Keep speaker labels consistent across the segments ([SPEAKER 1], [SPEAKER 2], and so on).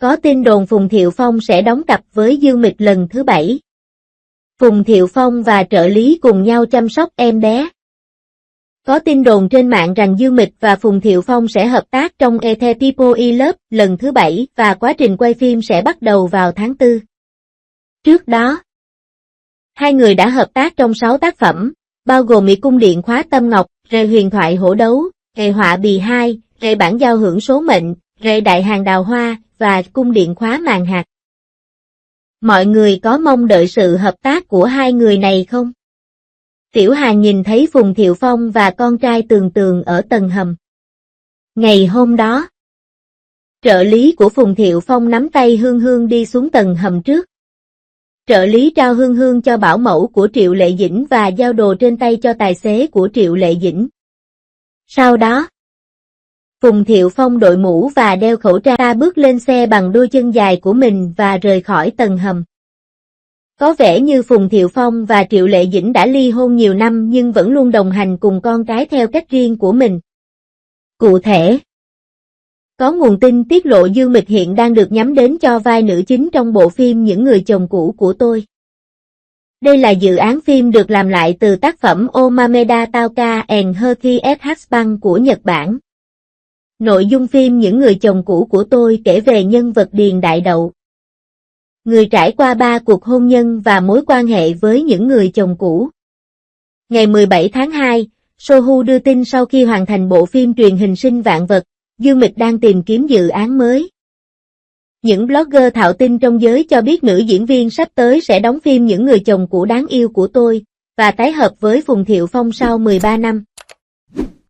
[SPEAKER 1] Có tin đồn Phùng Thiệu Phong sẽ đóng cặp với Dương Mịch lần thứ 7. Phùng Thiệu Phong và trợ lý cùng nhau chăm sóc em bé. Có tin đồn trên mạng rằng Dương Mịch và Phùng Thiệu Phong sẽ hợp tác trong The People I Love lần thứ 7 và quá trình quay phim sẽ bắt đầu vào tháng 4. Trước đó, hai người đã hợp tác trong 6 tác phẩm, bao gồm Mỹ Cung Điện Khóa Tâm Ngọc, Rệ Huyền Thoại Hổ Đấu, Rệ Họa Bì 2, Rệ Bản Giao Hưởng Số Mệnh, Rệ Đại Hàng Đào Hoa và Cung Điện Khóa Màn Hạt. Mọi người có mong đợi sự hợp tác của hai người này không? Tiểu Hà nhìn thấy Phùng Thiệu Phong và con trai Tường Tường ở tầng hầm. Ngày hôm đó, trợ lý của Phùng Thiệu Phong nắm tay Hương Hương đi xuống tầng hầm trước. Trợ lý trao Hương Hương cho bảo mẫu của Triệu Lệ Dĩnh và giao đồ trên tay cho tài xế của Triệu Lệ Dĩnh. Sau đó, Phùng Thiệu Phong đội mũ và đeo khẩu trang bước lên xe bằng đôi chân dài của mình và rời khỏi tầng hầm. Có vẻ như Phùng Thiệu Phong và Triệu Lệ Dĩnh đã ly hôn nhiều năm nhưng vẫn luôn đồng hành cùng con cái theo cách riêng của mình. Cụ thể, có nguồn tin tiết lộ Dương Mịch hiện đang được nhắm đến cho vai nữ chính trong bộ phim Những Người Chồng Cũ của Tôi. Đây là dự án phim được làm lại từ tác phẩm Omameda Taoka and Her Thief Husband của Nhật Bản. Nội dung phim Những Người Chồng Cũ của Tôi kể về nhân vật Điền Đại Đậu, người trải qua 3 cuộc hôn nhân và mối quan hệ với những người chồng cũ. Ngày 17 tháng 2, Sohu đưa tin sau khi hoàn thành bộ phim truyền hình Sinh Vạn Vật, Dương Mịch đang tìm kiếm dự án mới. Những blogger thạo tin trong giới cho biết nữ diễn viên sắp tới sẽ đóng phim Những Người Chồng Cũ Đáng Yêu của Tôi, và tái hợp với Phùng Thiệu Phong sau 13 năm.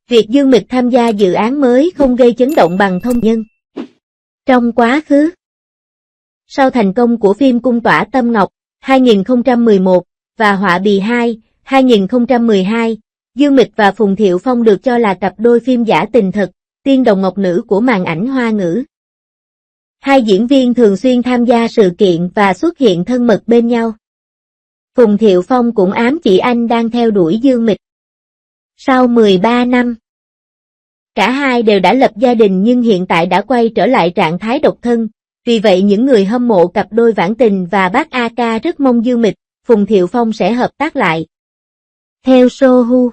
[SPEAKER 1] Việc Dương Mịch tham gia dự án mới không gây chấn động bằng thông nhân. Trong quá khứ, sau thành công của phim Cung Tỏa Tâm Ngọc 2011 và Họa Bì 2 2012, Dương Mịch và Phùng Thiệu Phong được cho là cặp đôi phim giả tình thật, tiên đồng ngọc nữ của màn ảnh Hoa ngữ. Hai diễn viên thường xuyên tham gia sự kiện và xuất hiện thân mật bên nhau. Phùng Thiệu Phong cũng ám chỉ anh đang theo đuổi Dương Mịch. Sau 13 năm, cả hai đều đã lập gia đình nhưng hiện tại đã quay trở lại trạng thái độc thân. Vì vậy những người hâm mộ cặp đôi Vãn Tình và Bác A Ca rất mong Dương Mịch, Phùng Thiệu Phong sẽ hợp tác lại. Theo Sohu,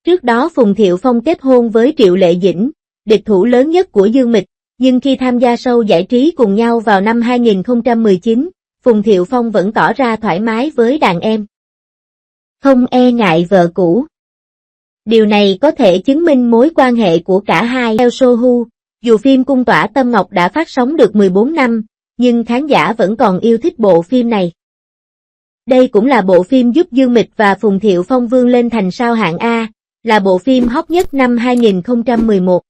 [SPEAKER 1] trước đó Phùng Thiệu Phong kết hôn với Triệu Lệ Dĩnh, địch thủ lớn nhất của Dương Mịch, nhưng khi tham gia show giải trí cùng nhau vào năm 2019, Phùng Thiệu Phong vẫn tỏ ra thoải mái với đàn em, không e ngại vợ cũ. Điều này có thể chứng minh mối quan hệ của cả hai. Theo Sohu, dù phim Cung Tỏa Tâm Ngọc đã phát sóng được 14 năm, nhưng khán giả vẫn còn yêu thích bộ phim này. Đây cũng là bộ phim giúp Dương Mịch và Phùng Thiệu Phong vươn lên thành sao hạng A, là bộ phim hot nhất năm 2011.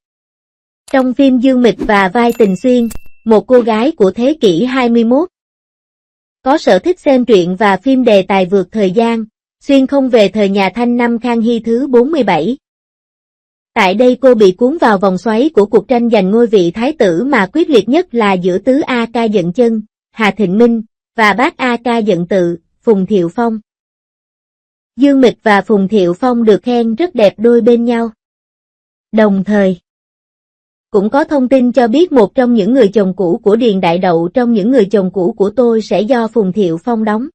[SPEAKER 1] Trong phim Dương Mịch và vai Tình Xuyên, một cô gái của thế kỷ 21. Có sở thích xem truyện và phim đề tài vượt thời gian, xuyên không về thời nhà Thanh năm Khang Hy thứ 47. Tại đây cô bị cuốn vào vòng xoáy của cuộc tranh giành ngôi vị thái tử mà quyết liệt nhất là giữa Tứ A Ca Giận Chân, Hà Thịnh Minh, và Bác A Ca Giận Tự, Phùng Thiệu Phong. Dương Mịch và Phùng Thiệu Phong được khen rất đẹp đôi bên nhau. Đồng thời, cũng có thông tin cho biết một trong những người chồng cũ của Điền Đại Đậu trong Những Người Chồng Cũ của Tôi sẽ do Phùng Thiệu Phong đóng.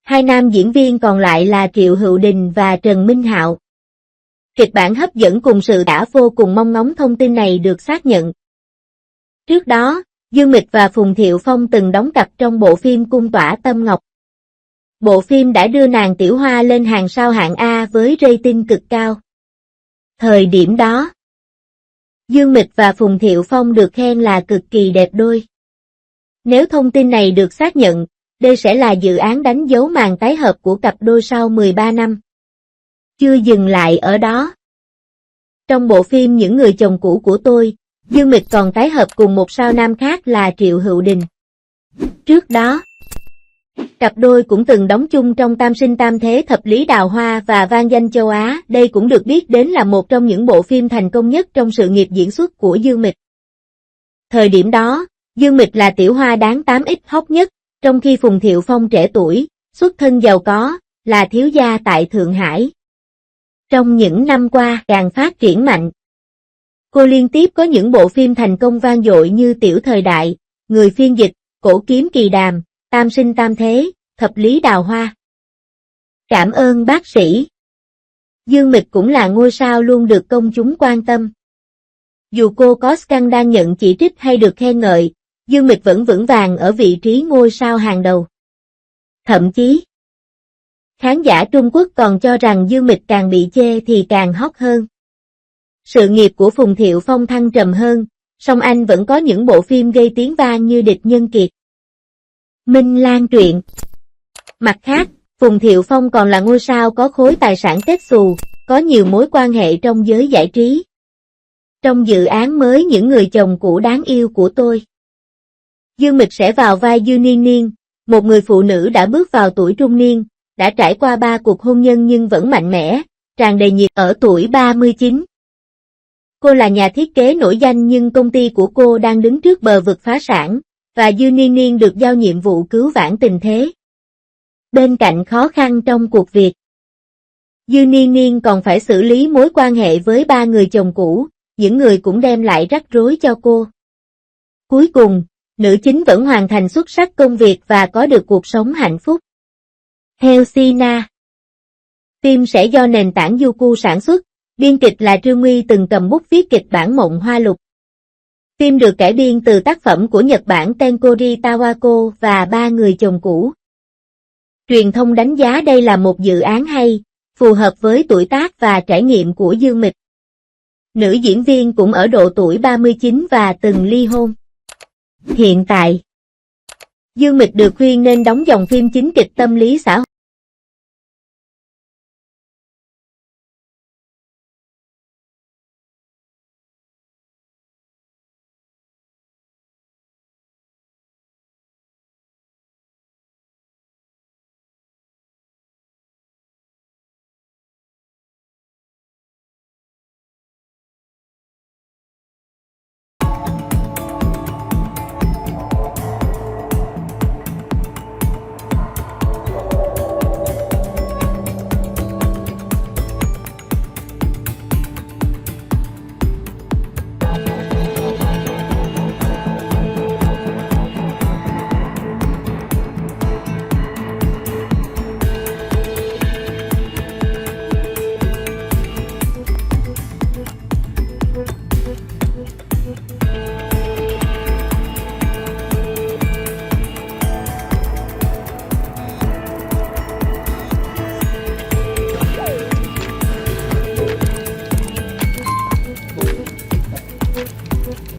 [SPEAKER 1] Hai nam diễn viên còn lại là Triệu Hữu Đình và Trần Minh Hạo. Kịch bản hấp dẫn cùng sự đã vô cùng mong ngóng thông tin này được xác nhận. Trước đó, Dương Mịch và Phùng Thiệu Phong từng đóng cặp trong bộ phim Cung Tỏa Tâm Ngọc. Bộ phim đã đưa nàng Tiểu Hoa lên hàng sao hạng A với rating cực cao. Thời điểm đó, Dương Mịch và Phùng Thiệu Phong được khen là cực kỳ đẹp đôi. Nếu thông tin này được xác nhận, đây sẽ là dự án đánh dấu màn tái hợp của cặp đôi sau 13 năm. Chưa dừng lại ở đó. Trong bộ phim Những Người Chồng Cũ của Tôi, Dương Mịch còn tái hợp cùng một sao nam khác là Triệu Hữu Đình. Trước đó, cặp đôi cũng từng đóng chung trong Tam Sinh Tam Thế Thập Lý Đào Hoa và Vang Danh Châu Á. Đây cũng được biết đến là một trong những bộ phim thành công nhất trong sự nghiệp diễn xuất của Dương Mịch. Thời điểm đó, Dương Mịch là tiểu hoa đáng 8X hot nhất, trong khi Phùng Thiệu Phong trẻ tuổi, xuất thân giàu có, là thiếu gia tại Thượng Hải. Trong những năm qua càng phát triển mạnh. Cô liên tiếp có những bộ phim thành công vang dội như Tiểu Thời Đại, Người Phiên Dịch, Cổ Kiếm Kỳ Đàm, Tam Sinh Tam Thế, Thập Lý Đào Hoa. Cảm ơn bác sĩ. Dương Mịch cũng là ngôi sao luôn được công chúng quan tâm. Dù cô có scandal nhận chỉ trích hay được khen ngợi, Dương Mịch vẫn vững vàng ở vị trí ngôi sao hàng đầu. Thậm chí, khán giả Trung Quốc còn cho rằng Dương Mịch càng bị chê thì càng hot hơn. Sự nghiệp của Phùng Thiệu Phong thăng trầm hơn, song anh vẫn có những bộ phim gây tiếng vang như Địch Nhân Kiệt, Minh Lan Truyện. Mặt khác, Phùng Thiệu Phong còn là ngôi sao có khối tài sản kết xù, có nhiều mối quan hệ trong giới giải trí. Trong dự án mới Những Người Chồng Cũ Đáng Yêu Của Tôi, Dương Mịch sẽ vào vai Dư Niên Niên, một người phụ nữ đã bước vào tuổi trung niên, đã trải qua 3 cuộc hôn nhân nhưng vẫn mạnh mẽ, tràn đầy nhiệt ở tuổi 39. Cô là nhà thiết kế nổi danh nhưng công ty của cô đang đứng trước bờ vực phá sản, và Dư Niên Niên được giao nhiệm vụ cứu vãn tình thế. Bên cạnh khó khăn trong cuộc việc, Dư Niên Niên còn phải xử lý mối quan hệ với 3 người chồng cũ, những người cũng đem lại rắc rối cho cô. Cuối cùng, nữ chính vẫn hoàn thành xuất sắc công việc và có được cuộc sống hạnh phúc. Theo Sina, phim sẽ do nền tảng Youku sản xuất, biên kịch là Trương Nguy từng cầm bút viết kịch bản Mộng Hoa Lục. Phim được cải biên từ tác phẩm của Nhật Bản Tenkori Tawako và 3 người chồng cũ. Truyền thông đánh giá đây là một dự án hay, phù hợp với tuổi tác và trải nghiệm của Dương Mịch. Nữ diễn viên cũng ở độ tuổi 39 và từng ly hôn. Hiện tại, Dương Mịch được khuyên nên đóng dòng phim chính kịch tâm lý xã hội.